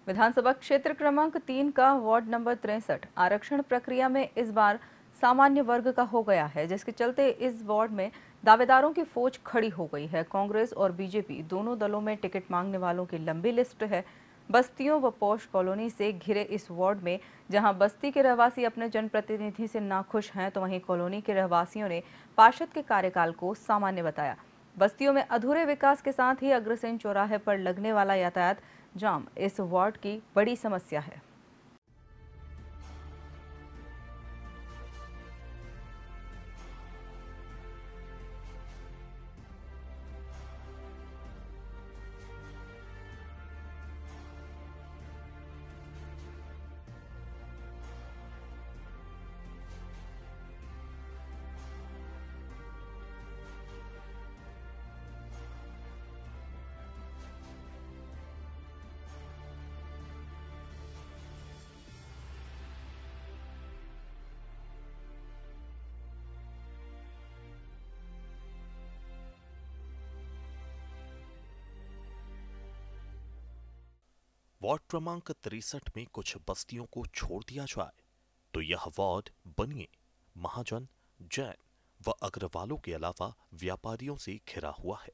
विधानसभा क्षेत्र क्रमांक 3 का वार्ड नंबर 63 आरक्षण प्रक्रिया में इस बार सामान्य वर्ग का हो गया है, जिसके चलते इस वार्ड में दावेदारों की फौज खड़ी हो गई है। कांग्रेस और बीजेपी दोनों दलों में टिकट मांगने वालों की लंबी लिस्ट है। बस्तियों व पॉश कॉलोनी से घिरे इस वार्ड में जहां बस्ती के रहवासी अपने जनप्रतिनिधि से नाखुश हैं, तो वहीं कॉलोनी के रहवासियों ने पार्षद के कार्यकाल को सामान्य बताया। बस्तियों में अधूरे विकास के साथ ही अग्रसेन चौराहे पर लगने वाला यातायात जाम इस वार्ड की बड़ी समस्या है। वार्ड क्रमांक 63 में कुछ बस्तियों को छोड़ दिया जाए तो यह वार्ड बनिए महाजन, जैन व अग्रवालों के अलावा व्यापारियों से घिरा हुआ है।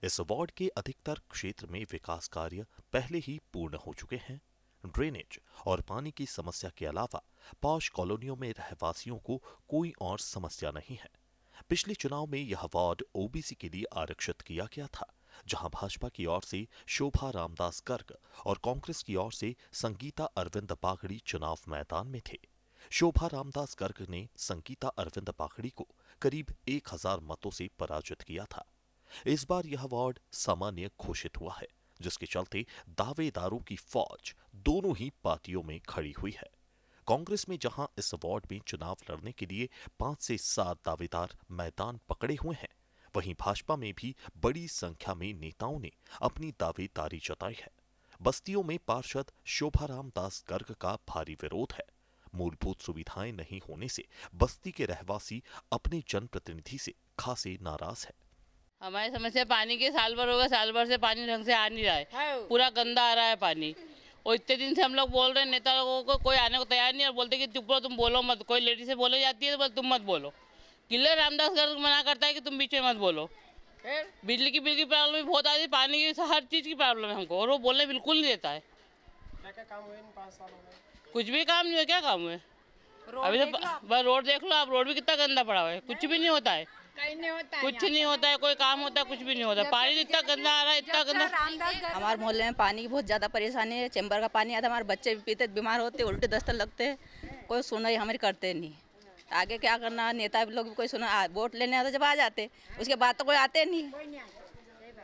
इस वार्ड के अधिकतर क्षेत्र में विकास कार्य पहले ही पूर्ण हो चुके हैं। ड्रेनेज और पानी की समस्या के अलावा पॉश कॉलोनियों में रहवासियों को कोई और समस्या नहीं है। पिछले चुनाव में यह वार्ड ओबीसी के लिए आरक्षित किया गया था, जहां भाजपा की ओर से शोभा रामदास गर्ग और कांग्रेस की ओर से संगीता अरविंद बागड़ी चुनाव मैदान में थे। शोभा रामदास गर्ग ने संगीता अरविंद बागड़ी को करीब 1000 मतों से पराजित किया था। इस बार यह वार्ड सामान्य घोषित हुआ है, जिसके चलते दावेदारों की फौज दोनों ही पार्टियों में खड़ी हुई है। कांग्रेस में जहां इस वार्ड में चुनाव लड़ने के लिए 5 से 7 दावेदार मैदान पकड़े हुए हैं, वहीं भाजपा में भी बड़ी संख्या में नेताओं ने अपनी दावेदारी जताई है। बस्तियों में पार्षद शोभाराम दास गर्ग का भारी विरोध है। मूलभूत सुविधाएं नहीं होने से बस्ती के रहवासी अपने जनप्रतिनिधि से खासे नाराज है। हमारी समस्या पानी की, साल भर होगा, साल भर से पानी ढंग से आ नहीं रहा है, पूरा गंदा आ रहा है पानी। और इतने दिन से हम लोग बोल रहे हैं, नेता लोगों को कोई आने को तैयार नहीं है और बोलते कि चुप रहो, तुम बोलो मत। कोई लेडी से बोले जाती है तो बस तुम मत बोलो। किले रामदास गर्ग मना करता है कि तुम बीच में मत बोलो। बिजली की बिल की प्रॉब्लम भी बहुत आ रही है, पानी की, हर चीज़ की प्रॉब्लम है हमको, और वो बोलने बिल्कुल नहीं देता है। क्या काम हुए इन 5 सालों में? कुछ भी काम नहीं हुआ। क्या काम हुए? अभी तो बस रोड देख लो आप, रोड भी कितना गंदा पड़ा हुआ है, कुछ भी नहीं होता है। कुछ नहीं होता है, कोई काम होता है कुछ भी नहीं होता। पानी इतना गंदा आ रहा है, इतना गंदा। हमारे मोहल्ले में पानी की बहुत ज़्यादा परेशानी है। चैम्बर का पानी आता है, हमारे बच्चे भी पीते, बीमार होते, उल्टे दस्त लगते हैं। कोई सुनाई हमारी करते नहीं। आगे क्या करना, नेता लोग भी कोई सुना, वोट लेने आते जब आ जाते, उसके बाद तो कोई आते नहीं।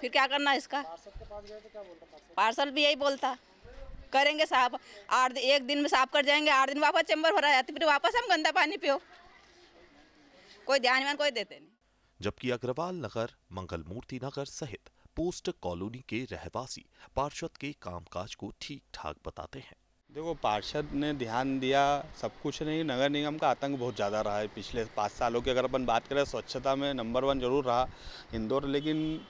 फिर क्या करना इसका? पार्सल भी यही बोलता, करेंगे साफ, 1 दिन में साफ कर जाएंगे, 8 दिन वापस चैम्बर भरा जाती, फिर वापस हम गंदा पानी पियो। कोई ध्यान कोई देते नहीं। जबकि अग्रवाल नगर, मंगल मूर्ति नगर सहित पोस्ट कॉलोनी के रहवासी पार्षद के कामकाज को ठीक ठाक बताते हैं। देखो, पार्षद ने ध्यान दिया, सब कुछ नहीं। नगर निगम का आतंक बहुत ज़्यादा रहा है पिछले 5 सालों की। अगर अपन बात करें, स्वच्छता में नंबर 1 जरूर रहा इंदौर, लेकिन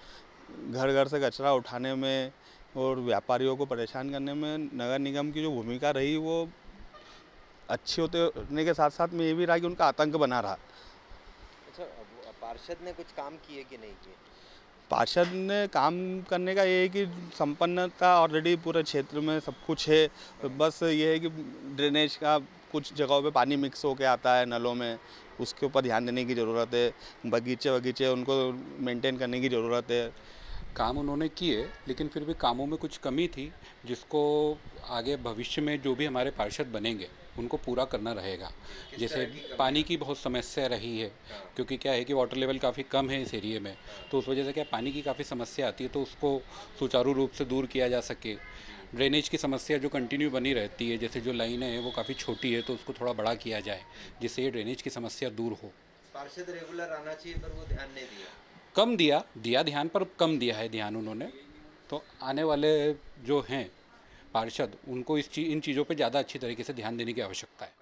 घर घर से कचरा उठाने में और व्यापारियों को परेशान करने में नगर निगम की जो भूमिका रही वो अच्छी होने के साथ साथ में ये भी रहा कि उनका आतंक बना रहा। अच्छा, पार्षद ने कुछ काम किए कि नहीं किए? पार्षद ने काम करने का ये है कि संपन्नता ऑलरेडी पूरे क्षेत्र में सब कुछ है, तो बस ये है कि ड्रेनेज का कुछ जगहों पे पानी मिक्स होके आता है नलों में, उसके ऊपर ध्यान देने की ज़रूरत है। बगीचे उनको मेंटेन करने की ज़रूरत है। काम उन्होंने किए, लेकिन फिर भी कामों में कुछ कमी थी, जिसको आगे भविष्य में जो भी हमारे पार्षद बनेंगे उनको पूरा करना रहेगा। जैसे पानी की बहुत समस्या रही है, क्योंकि क्या है कि वाटर लेवल काफ़ी कम है इस एरिए में, तो उस वजह से क्या पानी की काफ़ी समस्या आती है, तो उसको सुचारू रूप से दूर किया जा सके। ड्रेनेज की समस्या जो कंटिन्यू बनी रहती है, जैसे जो लाइनें हैं वो काफ़ी छोटी है, तो उसको थोड़ा बड़ा किया जाए जिससे ये ड्रेनेज की समस्या दूर हो। पार्षद रेगुलर आना चाहिए पर वो ध्यान नहीं दिया, कम दिया ध्यान, पर कम दिया है ध्यान उन्होंने। तो आने वाले जो हैं पार्षद, उनको इन चीज़ों पे ज़्यादा अच्छी तरीके से ध्यान देने की आवश्यकता है।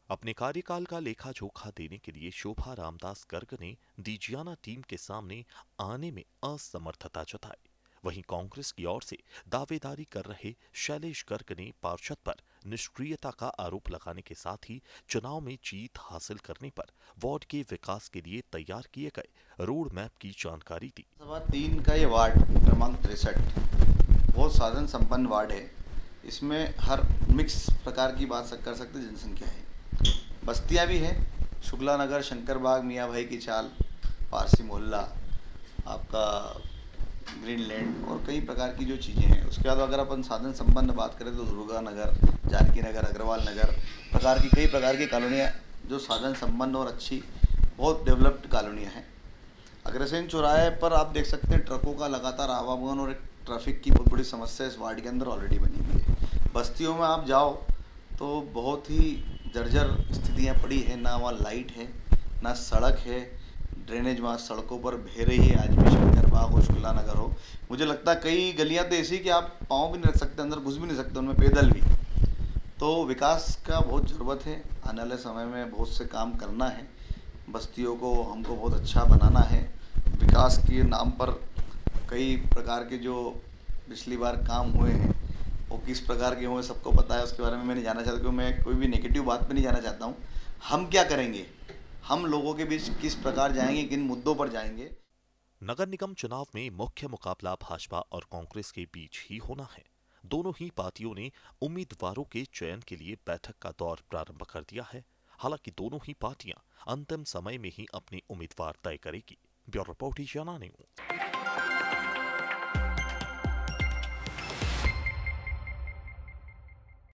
अपने कार्यकाल का लेखा जोखा देने के लिए शोभा रामदास गर्ग ने डीजियाना टीम के सामने आने में असमर्थता जताई। वहीं कांग्रेस की ओर से दावेदारी कर रहे शैलेश गर्ग ने पार्षद पर निष्क्रियता का आरोप लगाने के साथ ही चुनाव में जीत हासिल करने पर वार्ड के विकास के लिए तैयार किए गए रोड मैप की जानकारी दी। सभा 3 का ये वार्ड क्रमांक 63 बहुत साधन संपन्न वार्ड है। इसमें हर मिक्स प्रकार की बात कर सकते जनसंख्या है। बस्तियां भी हैं, शुक्ला नगर, शंकर बाग, मियाँ भाई की चाल, पारसी मोहल्ला, आपका ग्रीनलैंड और कई प्रकार की जो चीज़ें हैं। उसके बाद अगर अपन साधन संपन्न बात करें तो दुर्गा नगर, जानकी नगर, अग्रवाल नगर प्रकार की कई प्रकार की कॉलोनियाँ जो साधन संपन्न और अच्छी बहुत डेवलप्ड कॉलोनियाँ हैं। अग्रसेन चौराहे पर आप देख सकते हैं ट्रकों का लगातार आवागमन और एक ट्रैफिक की बहुत बड़ी समस्या इस वार्ड के अंदर ऑलरेडी बनी हुई है। बस्तियों में आप जाओ तो बहुत ही जर्जर स्थितियाँ पड़ी है, ना वहाँ लाइट है, ना सड़क है, ड्रेनेज वहाँ सड़कों पर बह रही है। आज भी शंकर बाग हो, शुक्ला नगर हो, मुझे लगता है कई गलियाँ तो ऐसी कि आप पाँव भी नहीं रख सकते, अंदर घुस भी नहीं सकते उनमें पैदल भी। तो विकास का बहुत ज़रूरत है। आने वाले समय में बहुत से काम करना है, बस्तियों को हमको बहुत अच्छा बनाना है। विकास के नाम पर कई प्रकार के जो पिछली बार काम हुए हैं वो किस प्रकार के हुए सबको पता है, उसके बारे में मैं नहीं जानना चाहता, क्योंकि मैं कोई भी नेगेटिव बात पे नहीं जाना चाहता हूँ। हम क्या करेंगे, हम लोगों के बीच किस प्रकार जाएंगे, किन मुद्दों पर जाएंगे। नगर निगम चुनाव में मुख्य मुकाबला भाजपा और कांग्रेस के बीच ही होना है। दोनों ही पार्टियों ने उम्मीदवारों के चयन के लिए बैठक का दौर प्रारंभ कर दिया है। हालांकि दोनों ही पार्टियां अंतिम समय में ही अपने उम्मीदवार तय करेगी। Bureau report, Ishana news.